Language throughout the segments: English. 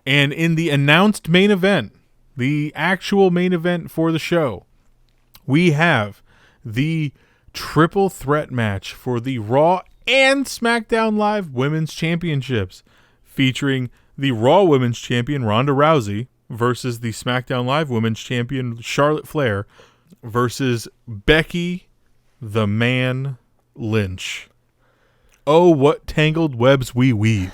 And in the announced main event, the actual main event for the show, we have the triple threat match for the Raw and SmackDown Live Women's Championships, featuring the Raw Women's Champion Ronda Rousey versus the SmackDown Live Women's Champion Charlotte Flair versus Becky the Man Lynch. Oh, what tangled webs we weave.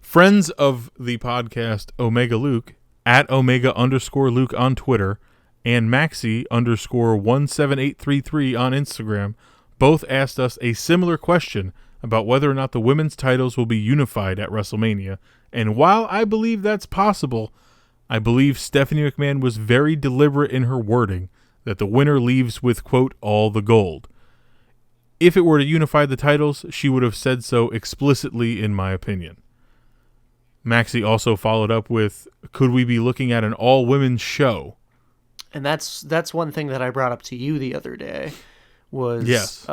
Friends of the podcast Omega Luke, at Omega_Luke on Twitter, and Maxi_17833 on Instagram, both asked us a similar question about whether or not the women's titles will be unified at WrestleMania. And while I believe that's possible, I believe Stephanie McMahon was very deliberate in her wording that the winner leaves with, quote, all the gold. If it were to unify the titles, she would have said so explicitly, in my opinion. Maxi also followed up with, could we be looking at an all-women's show? And that's one thing that I brought up to you the other day, was yes.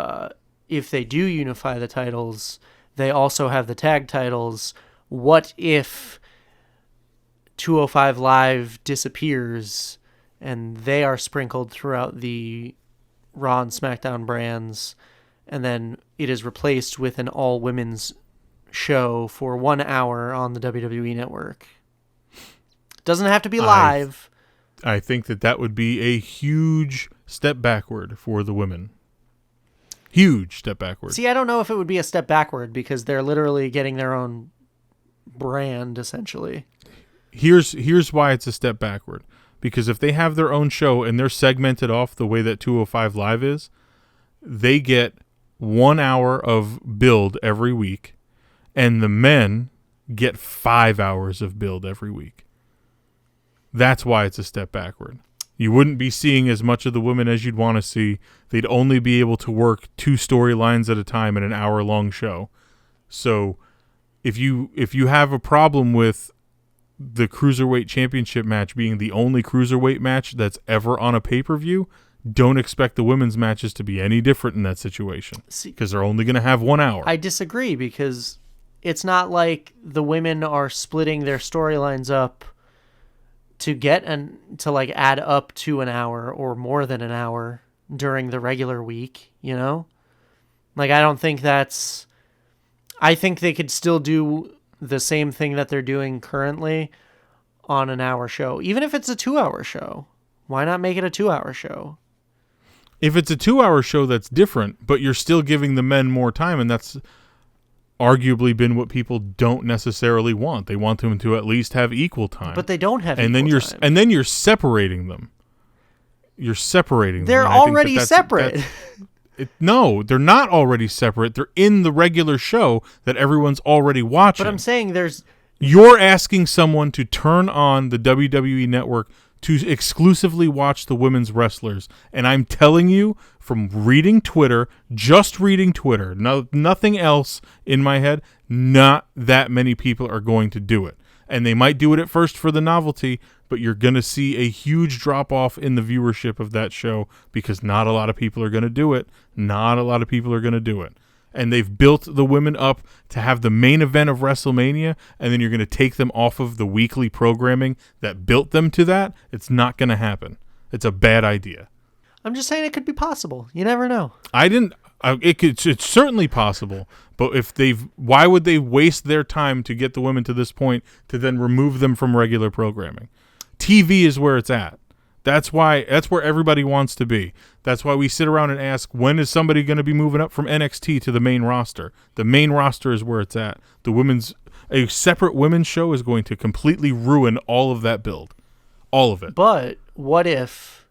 If they do unify the titles, they also have the tag titles. What if 205 Live disappears and they are sprinkled throughout the Raw and SmackDown brands, and then it is replaced with an all-women's show for 1 hour on the WWE Network? Doesn't have to be live. I think that would be a huge step backward for the women. Huge step backward. See, I don't know if it would be a step backward, because they're literally getting their own brand, essentially. Here's why it's a step backward. Because if they have their own show and they're segmented off the way that 205 Live is, they get 1 hour of build every week, and the men get 5 hours of build every week. That's why it's a step backward. You wouldn't be seeing as much of the women as you'd want to see. They'd only be able to work 2 storylines at a time in an hour-long show. So if you have a problem with the Cruiserweight Championship match being the only Cruiserweight match that's ever on a pay-per-view, don't expect the women's matches to be any different in that situation, because they're only going to have 1 hour. I disagree, because it's not like the women are splitting their storylines up to add up to an hour or more than an hour during the regular week, you know? Like, I don't think that's... I think they could still do the same thing that they're doing currently on an hour show. Even if it's a 2-hour show. Why not make it a 2-hour show? If it's a 2-hour show, that's different, but you're still giving the men more time, and that's arguably been what people don't necessarily want. They want them to at least have equal time. But they don't have and equal time. And then you're separating them. You're separating They're them. They're already separate. No, they're not already separate. They're in the regular show that everyone's already watching. But I'm saying you're asking someone to turn on the WWE Network to exclusively watch the women's wrestlers. And I'm telling you, from reading Twitter, just reading Twitter, nothing else in my head, not that many people are going to do it. And they might do it at first for the novelty, but you're going to see a huge drop-off in the viewership of that show, because not a lot of people are going to do it. Not a lot of people are going to do it. And they've built the women up to have the main event of WrestleMania, and then you're going to take them off of the weekly programming that built them to that. It's not going to happen. It's a bad idea. I'm just saying it could be possible. You never know. It's certainly possible, but why would they waste their time to get the women to this point to then remove them from regular programming? TV is where it's at. That's where everybody wants to be. That's why we sit around and ask, when is somebody going to be moving up from NXT to the main roster? The main roster is where it's at. A separate women's show is going to completely ruin all of that build. All of it. But what if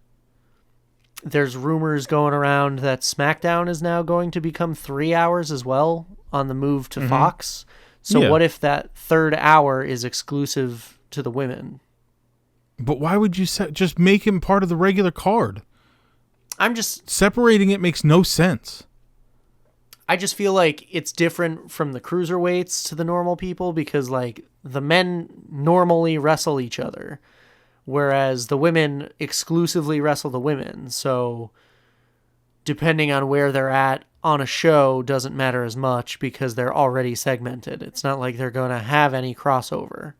there's rumors going around that SmackDown is now going to become 3 hours as well on the move to Fox? So what if that third hour is exclusive to the women? But why would you just make him part of the regular card? Separating it makes no sense. I just feel like it's different from the cruiserweights to the normal people, because like the men normally wrestle each other, whereas the women exclusively wrestle the women. So depending on where they're at on a show doesn't matter as much, because they're already segmented. It's not like they're going to have any crossover.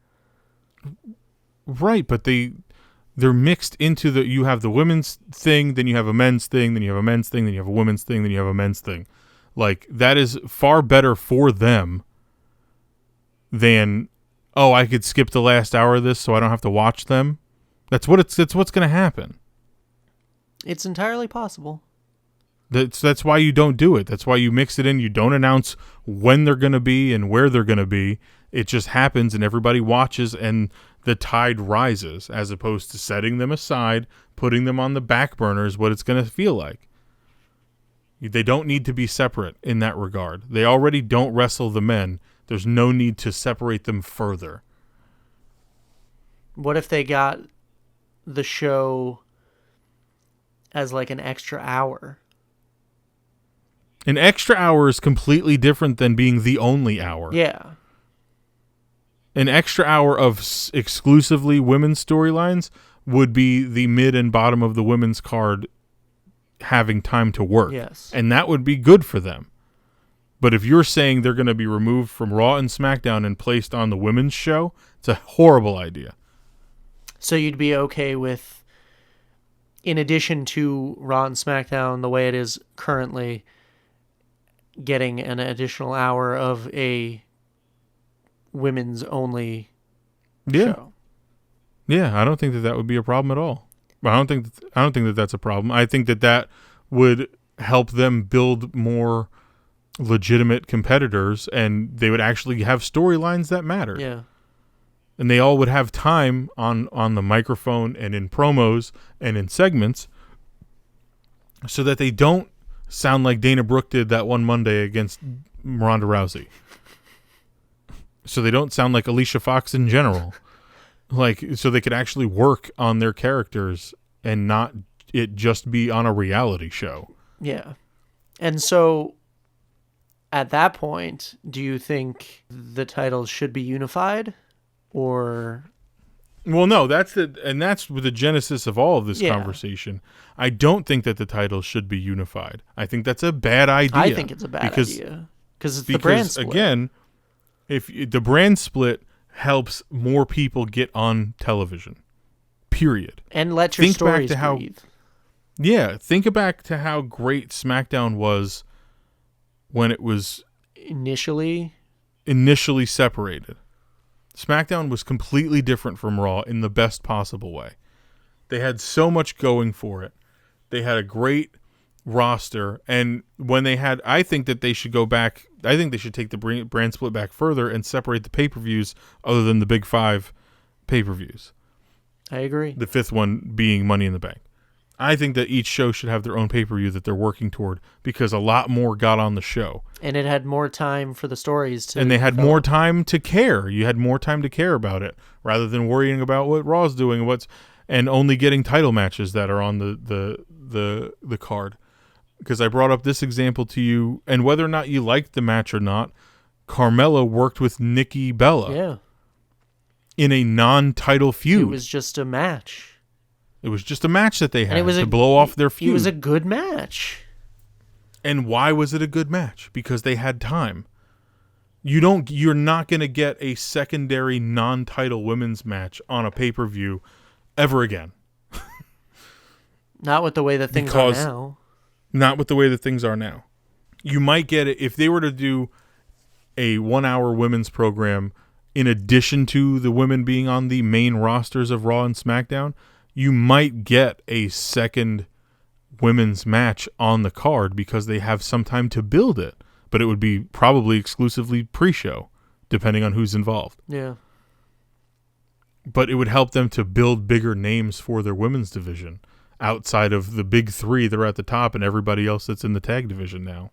Right, but they're mixed into you have the women's thing, then you have a men's thing, then you have a men's thing, then you have a women's thing, then you have a men's thing. Like, that is far better for them than, oh, I could skip the last hour of this so I don't have to watch them. That's what's going to happen. It's entirely possible. That's why you don't do it. That's why you mix it in. You don't announce when they're going to be and where they're going to be. It just happens and everybody watches and the tide rises, as opposed to setting them aside, putting them on the back burner is what it's going to feel like. They don't need to be separate in that regard. They already don't wrestle the men. There's no need to separate them further. What if they got the show as like an extra hour? An extra hour is completely different than being the only hour. Yeah. An extra hour of exclusively women's storylines would be the mid and bottom of the women's card having time to work. Yes. And that would be good for them. But if you're saying they're going to be removed from Raw and SmackDown and placed on the women's show, it's a horrible idea. So you'd be okay with, in addition to Raw and SmackDown, the way it is currently, getting an additional hour of a women's only show? Yeah, I don't think that would be a problem at all. I don't think that that's a problem. I think that would help them build more legitimate competitors, and they would actually have storylines that matter. Yeah. And they all would have time on the microphone and in promos and in segments so that they don't sound like Dana Brooke did that one Monday against Ronda Rousey. So they don't sound like Alicia Fox in general. Like, so they could actually work on their characters and not it just be on a reality show. Yeah. And so at that point, do you think the titles should be unified or? Well, no, that's the genesis of all of this conversation. I don't think that the titles should be unified. I think that's a bad idea. I think it's a bad idea because it's the brand split. Again, if the brand split helps more people get on television, period. And let your stories breathe. Yeah, think back to how great SmackDown was when it was initially separated. SmackDown was completely different from Raw in the best possible way. They had so much going for it. They had a great roster, and when they had, I think that they should go back. I think they should take the brand split back further and separate the pay-per-views other than the big 5 pay-per-views. I agree. The 5th one being Money in the Bank. I think that each show should have their own pay-per-view that they're working toward because a lot more got on the show. And it had more time for the stories to And they had more time to care. You had more time to care about it rather than worrying about what Raw's doing and only getting title matches that are on the card. Because I brought up this example to you, and whether or not you liked the match or not, Carmella worked with Nikki Bella. Yeah. In a non-title feud. It was just a match. It was just a match that they had to blow off their feud. It was a good match. And why was it a good match? Because they had time. You're not going to get a secondary non-title women's match on a pay-per-view ever again. Not with the way that things are now. Not with the way that things are now. You might get it if they were to do a 1-hour women's program in addition to the women being on the main rosters of Raw and SmackDown. You might get a second women's match on the card because they have some time to build it, but it would be probably exclusively pre-show, depending on who's involved. Yeah. But it would help them to build bigger names for their women's division outside of the big 3 that are at the top and everybody else that's in the tag division now.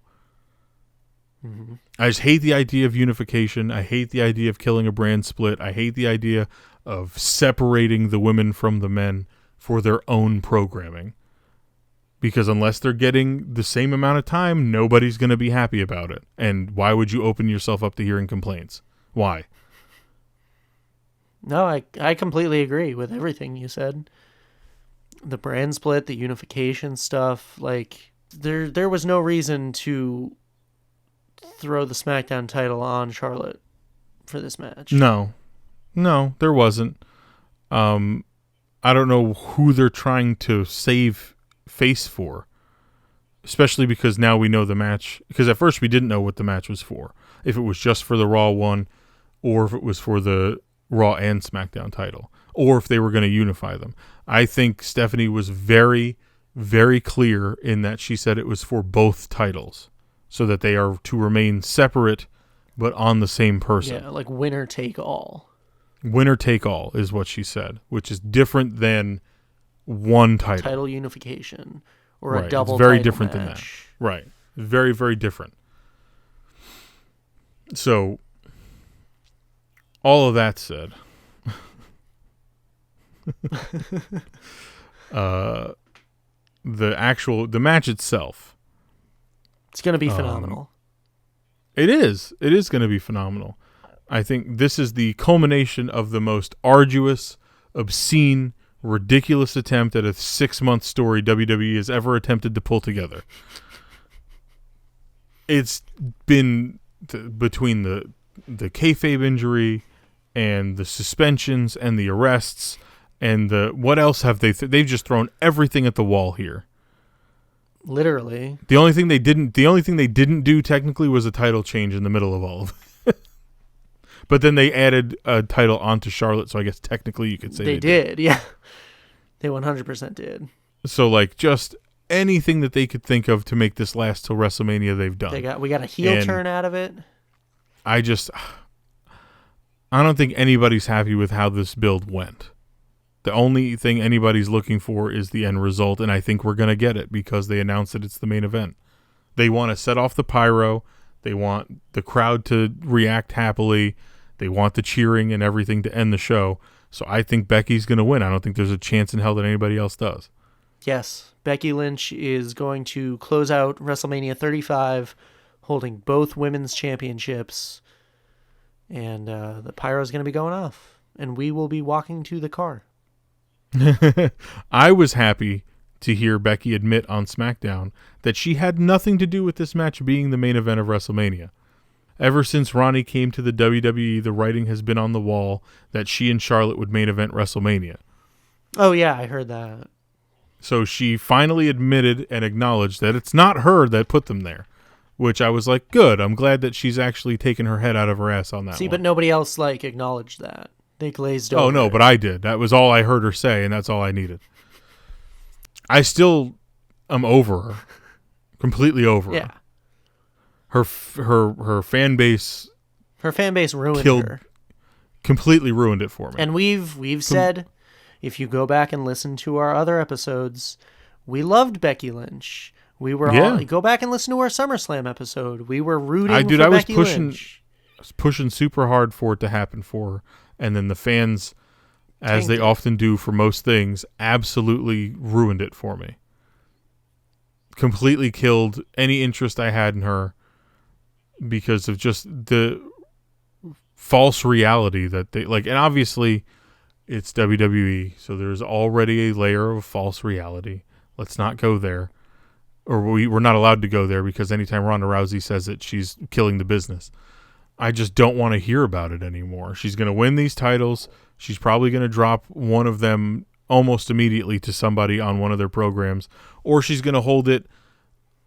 Mm-hmm. I just hate the idea of unification. I hate the idea of killing a brand split. I hate the idea of separating the women from the men for their own programming. Because unless they're getting the same amount of time, nobody's going to be happy about it. And why would you open yourself up to hearing complaints? Why? No, I completely agree with everything you said. The brand split, the unification stuff, like there was no reason to throw the SmackDown title on Charlotte for this match. No, No, there wasn't. I don't know who they're trying to save face for, especially because now we know the match. Because at first we didn't know what the match was for. If it was just for the Raw one, or if it was for the Raw and SmackDown title, or if they were going to unify them. I think Stephanie was very, very clear in that she said it was for both titles, so that they are to remain separate but on the same person. Yeah, like winner take all. Winner take all is what she said, which is different than one title. Title unification or Right. a double It's very title different than that. match. Right. Very, very different. So, all of that said, the match itself, It's going to be phenomenal. It is going to be phenomenal. I think this is the culmination of the most arduous, obscene, ridiculous attempt at a 6-month story WWE has ever attempted to pull together. It's been between the kayfabe injury and the suspensions and the arrests and the what else have they? They've just thrown everything at the wall here. Literally. The only thing they didn't do technically was a title change in the middle of all of it. But then they added a title onto Charlotte, so I guess technically you could say they did. Yeah. They 100% did. So like just anything that they could think of to make this last till WrestleMania, they've done. We got a heel turn out of it. I don't think anybody's happy with how this build went. The only thing anybody's looking for is the end result, and I think we're going to get it because they announced that it's the main event. They want to set off the pyro. They want the crowd to react happily. They want the cheering and everything to end the show. So I think Becky's going to win. I don't think there's a chance in hell that anybody else does. Yes. Becky Lynch is going to close out WrestleMania 35, holding both women's championships. And the pyro is going to be going off. And we will be walking to the car. I was happy to hear Becky admit on SmackDown that she had nothing to do with this match being the main event of WrestleMania. Ever since Ronnie came to the WWE, the writing has been on the wall that she and Charlotte would main event WrestleMania. Oh, yeah, I heard that. So she finally admitted and acknowledged that it's not her that put them there, which I was like, good. I'm glad that she's actually taken her head out of her ass on that one. But nobody else acknowledged that. They glazed over. Oh, no, but I did. That was all I heard her say, and that's all I needed. I still am over her. Completely over her. Her fan base. Her fan base ruined her. Completely ruined it for me. And we've said, if you go back and listen to our other episodes, we loved Becky Lynch. We were go back and listen to our SummerSlam episode. We were rooting for Becky Lynch. I was pushing super hard for it to happen for her, and then the fans, as they often do for most things, absolutely ruined it for me. Completely killed any interest I had in her because of just the false reality that they and obviously it's WWE, so there's already a layer of false reality. Let's not go there, or we're not allowed to go there because anytime Ronda Rousey says it, she's killing the business. I just don't want to hear about it anymore. She's going to win these titles. She's probably going to drop one of them almost immediately to somebody on one of their programs, or she's going to hold it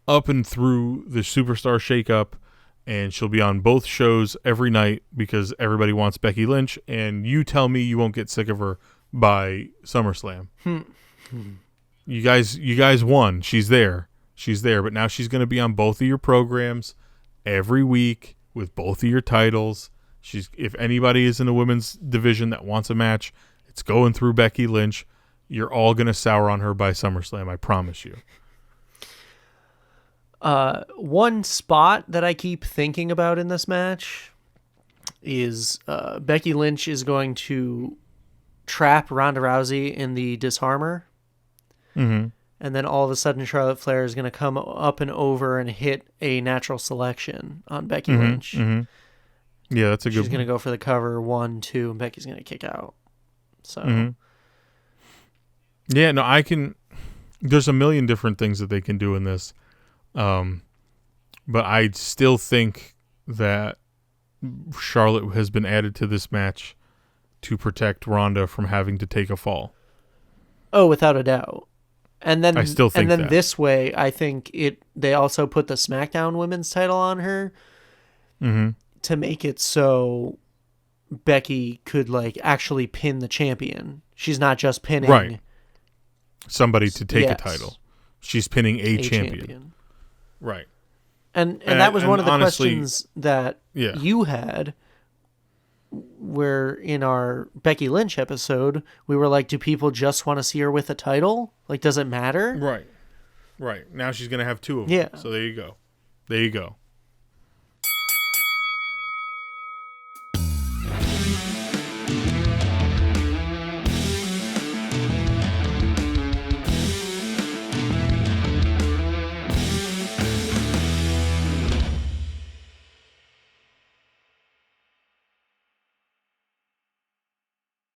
up and through the Superstar shakeup, and she'll be on both shows every night because everybody wants Becky Lynch, and you tell me you won't get sick of her by SummerSlam. You guys won. She's there, but now she's going to be on both of your programs every week with both of your titles. If anybody is in the women's division that wants a match, it's going through Becky Lynch. You're all going to sour on her by SummerSlam, I promise you. One spot that I keep thinking about in this match is Becky Lynch is going to trap Ronda Rousey in the disarmor. Mm-hmm. And then all of a sudden Charlotte Flair is going to come up and over and hit a natural selection on Becky Lynch. Mm-hmm. Yeah, that's a good one. She's going to go for the cover 1, 2, and Becky's going to kick out. So, yeah, no, there's a million different things that they can do in this. But I still think that Charlotte has been added to this match to protect Ronda from having to take a fall. Oh, without a doubt. And then I still think that. this way, I think they also put the SmackDown Women's title on her to make it so Becky could like actually pin the champion. She's not just pinning somebody to take a title. She's pinning a champion. Right. And that was one of the honestly, questions that you had, where in our Becky Lynch episode, we were like, do people just want to see her with a title? Like, does it matter? Right. Now she's going to have two of them. Yeah. So there you go.